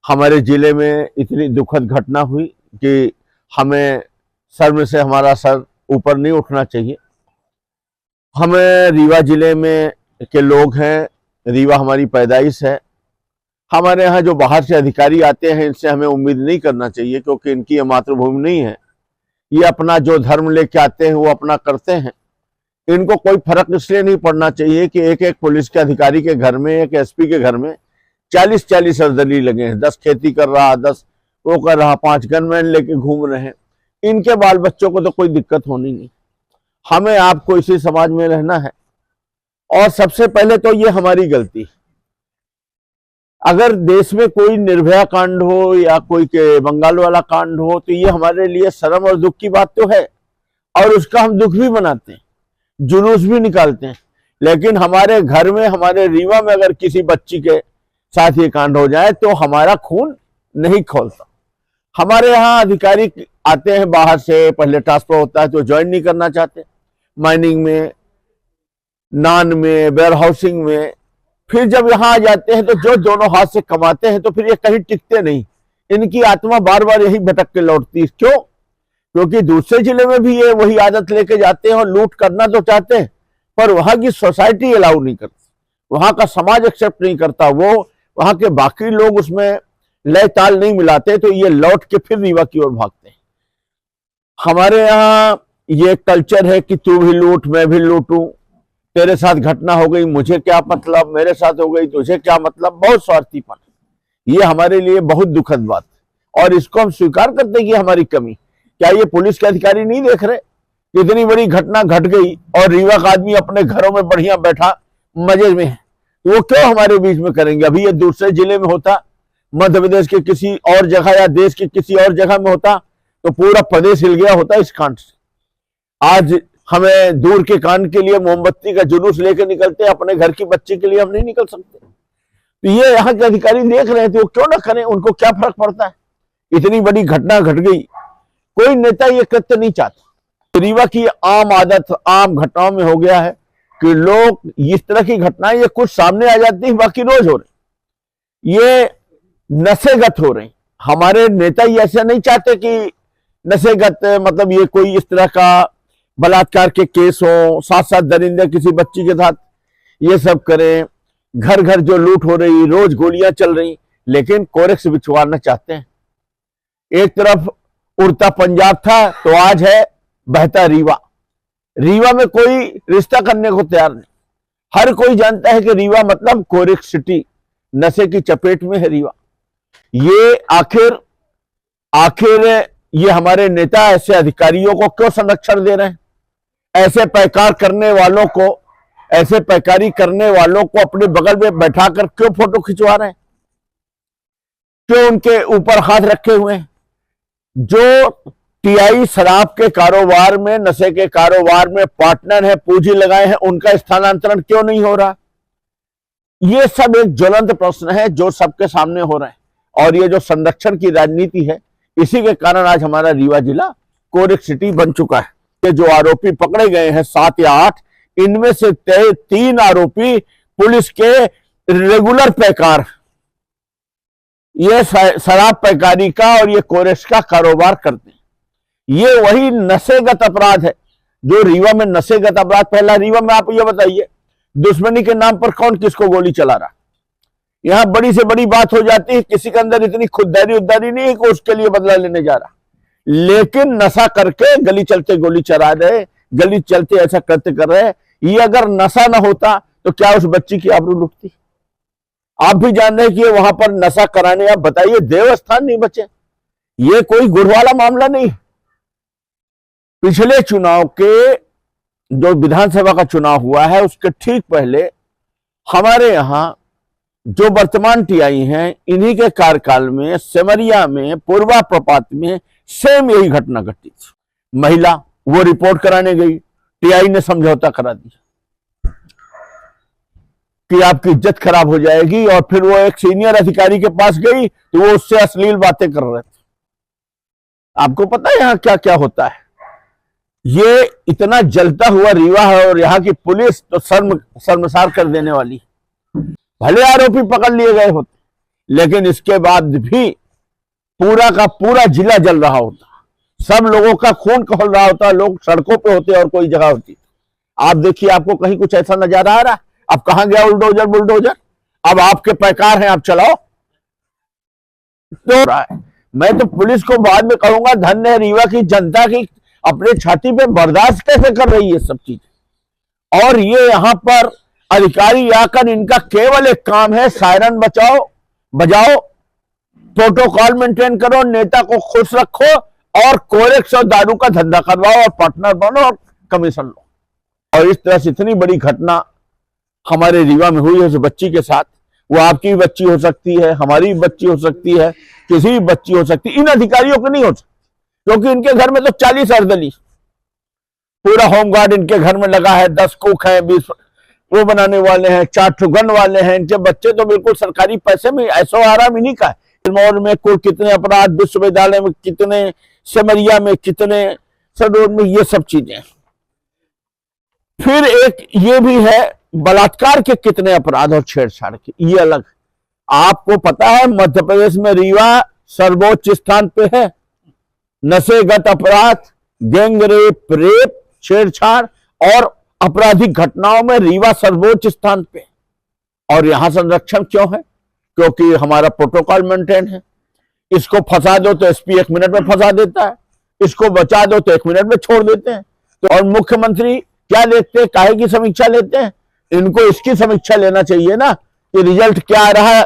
हमारे जिले में इतनी दुखद घटना हुई कि हमें सर में से हमारा सर ऊपर नहीं उठना चाहिए। हमें रीवा जिले में के लोग हैं, रीवा हमारी पैदाइश है। हमारे यहाँ जो बाहर से अधिकारी आते हैं इनसे हमें उम्मीद नहीं करना चाहिए, क्योंकि इनकी ये मातृभूमि नहीं है। ये अपना जो धर्म लेके आते हैं वो अपना करते हैं। इनको कोई फर्क इसलिए नहीं पड़ना चाहिए कि एक एक पुलिस के अधिकारी के घर में, एक एसपी के घर में 40-40 सर्जरी लगे हैं। 10 खेती कर रहा, 10 वो कर रहा, 5 गनमैन लेके घूम रहे हैं। इनके बाल बच्चों को तो कोई दिक्कत होनी नहीं। हमें आपको इसी समाज में रहना है, और सबसे पहले तो ये हमारी गलती। अगर देश में कोई निर्भया कांड हो या कोई के बंगाल वाला कांड हो तो ये हमारे लिए शर्म और दुख की बात तो है, और उसका हम दुख भी मनाते हैं, जुलूस भी निकालते हैं। लेकिन हमारे घर में, हमारे रीवा में अगर किसी बच्ची के साथ ये कांड हो जाए तो हमारा खून नहीं खौलता। हमारे यहाँ अधिकारी आते हैं बाहर से, पहले ट्रांसफर होता है तो ज्वाइन नहीं करना चाहते, माइनिंग में, नान में, वेयर हाउसिंग में। फिर जब यहाँ आ जाते हैं तो जो दोनों हाथ से कमाते हैं तो फिर ये कहीं टिकते नहीं। इनकी आत्मा बार बार यही भटक के लौटती है। क्यों? क्योंकि दूसरे जिले में भी ये वही आदत लेके जाते हैं और लूट करना तो चाहते हैं, पर वहां की सोसाइटी अलाउ नहीं करती, वहां का समाज एक्सेप्ट नहीं करता, वो वहां के बाकी लोग उसमें लय ताल नहीं मिलाते, तो ये लौट के फिर रीवा की ओर भागते हैं। हमारे यहाँ ये कल्चर है कि तू भी लूट, मैं भी लूटूं, तेरे साथ घटना हो गई मुझे क्या मतलब, मेरे साथ हो गई तुझे क्या मतलब। बहुत स्वार्थीपन है ये, हमारे लिए बहुत दुखद बात है, और इसको हम स्वीकार करते हैं कि हमारी कमी। क्या ये पुलिस के अधिकारी नहीं देख रहे? इतनी बड़ी घटना घट गई और रीवा का आदमी अपने घरों में बढ़िया बैठा मजे में है, तो वो क्यों हमारे बीच में करेंगे? अभी ये दूसरे जिले में होता, मध्य प्रदेश के किसी और जगह या देश की किसी और जगह में होता तो पूरा प्रदेश हिल गया होता इस कांड से। आज हमें दूर के कांड के लिए मोमबत्ती का जुलूस लेकर निकलते हैं, अपने घर की बच्ची के लिए हम नहीं निकल सकते। तो ये यहाँ के अधिकारी देख रहे हैं तो वो क्यों ना करें, उनको क्या फर्क पड़ता है? इतनी बड़ी घटना घट गई, कोई नेता ये कृत्य नहीं चाहता। रीवा की आम आदत, आम घटनाओं में हो गया है कि लोग इस तरह की घटनाएं ये कुछ सामने आ जाती है, बाकी रोज हो रही, ये नशेगत हो रही। हमारे नेता ये ऐसा नहीं चाहते कि नशेगत मतलब ये कोई इस तरह का बलात्कार के केस हो, साथ साथ दरिंदे किसी बच्ची के साथ ये सब करें, घर घर जो लूट हो रही, रोज गोलियां चल रही, लेकिन कोरेक्स बिछवाना चाहते हैं। एक तरफ उड़ता पंजाब था तो आज है बहता रीवा। रीवा में कोई रिश्ता करने को तैयार नहीं। हर कोई जानता है कि रीवा मतलब कोरेक्स सिटी, नशे की चपेट में है रीवा। ये आखिर ये हमारे नेता ऐसे अधिकारियों को क्यों संरक्षण दे रहे हैं? ऐसे पैकार करने वालों को, ऐसे पैकारी करने वालों को अपने बगल में बैठाकर क्यों फोटो खिंचवा रहे हैं? क्यों उनके ऊपर हाथ रखे हुए हैं? जो टीआई शराब के कारोबार में, नशे के कारोबार में पार्टनर है, पूंजी लगाए हैं, उनका स्थानांतरण क्यों नहीं हो रहा? ये सब एक ज्वलंत प्रश्न है जो सबके सामने हो रहा है, और ये जो संरक्षण की राजनीति है, इसी के कारण आज हमारा रीवा जिला कोरेक्स सिटी बन चुका है। ये जो आरोपी पकड़े गए हैं 7 या 8, इनमें से 3 आरोपी पुलिस के रेगुलर पैकार, ये शराब पैकारी का और ये कोरेक्स का कारोबार करते हैं। ये वही नशेगत अपराध है जो रीवा में नशेगत अपराध फैला। रीवा में आप ये बताइए, दुश्मनी के नाम पर कौन किसको गोली चला रहा? यहां बड़ी से बड़ी बात हो जाती है, किसी के अंदर इतनी खुददारी उद्दारी नहीं है कि उसके लिए बदला लेने जा रहा, लेकिन नशा करके गली चलते गोली चला रहे, गली चलते ऐसा करते कर रहे। ये अगर नशा ना होता तो क्या उस बच्ची की आबरू लुटती? आप भी जान रहे हैं कि वहां पर नशा कराने, आप बताइए, देवस्थान नहीं बचे। ये कोई गुड़ वाला मामला नहीं। पिछले चुनाव के, जो विधानसभा का चुनाव हुआ है उसके ठीक पहले हमारे यहां जो वर्तमान टीआई हैं, इन्हीं के कार्यकाल में सेमरिया में, पूर्वा प्रपात में सेम यही घटना घटी थी। महिला वो रिपोर्ट कराने गई, टीआई ने समझौता करा दिया कि आपकी इज्जत खराब हो जाएगी, और फिर वो एक सीनियर अधिकारी के पास गई तो वो उससे अश्लील बातें कर रहे थे। आपको पता है यहां क्या क्या होता है? ये इतना जलता हुआ रीवा है, और यहाँ की पुलिस तो शर्मसार कर देने वाली। भले आरोपी पकड़ लिए गए होते, लेकिन इसके बाद भी पूरा का पूरा जिला जल रहा होता, सब लोगों का खून खौल रहा होता, लोग सड़कों पे होते और कोई जगह होती। आप देखिए, आपको कहीं कुछ ऐसा नजारा आ रहा है? अब कहां गया बुलडोजर बुलडोजर? अब आपके पैकार हैं, आप चलाओ। तो मैं तो पुलिस को बाद में कहूंगा, धन्य है रीवा की जनता की अपने छाती पे बर्दाश्त कैसे कर रही है सब चीज। और ये यहाँ पर अधिकारी आकर इनका केवल एक काम है, सायरन बजाओ, प्रोटोकॉल मेंटेन करो, नेता को खुश रखो और कोरेक्स और दारू का धंधा करवाओ और पार्टनर बनो और कमीशन लो। और इस तरह से इतनी बड़ी घटना हमारे रीवा में हुई है उस बच्ची के साथ। वो आपकी भी बच्ची हो सकती है, हमारी भी बच्ची हो सकती है, किसी भी बच्ची हो सकती है। इन अधिकारियों की नहीं हो सकती, क्योंकि इनके घर में तो 40 अर्दली, पूरा होमगार्ड इनके घर में लगा है, 10 कुक हैं, 20 वो बनाने वाले हैं, 4 गन वाले हैं। इनके बच्चे तो बिल्कुल सरकारी पैसे में, ऐसो आराम इन्हीं का है। सिरमौर में कुल कितने अपराध, विश्वविद्यालय में कितने, सिमरिया में कितने, सदोर में, ये सब चीजें। फिर एक ये भी है, बलात्कार के कितने अपराध और छेड़छाड़ के, ये अलग। आपको पता है मध्य प्रदेश में रीवा सर्वोच्च स्थान पे है, नशेगत अपराध, गैंग रेप, छेड़छाड़ और आपराधिक घटनाओं में रीवा सर्वोच्च स्थान पे। और यहां संरक्षण क्यों है? क्योंकि हमारा प्रोटोकॉल मेंटेन है। इसको फंसा दो तो एसपी 1 मिनट में फंसा देता है, इसको बचा दो तो 1 मिनट में छोड़ देते हैं। तो और मुख्यमंत्री क्या देखते हैं, काहे की समीक्षा लेते हैं? इनको इसकी समीक्षा लेना चाहिए ना कि रिजल्ट क्या आ रहा है,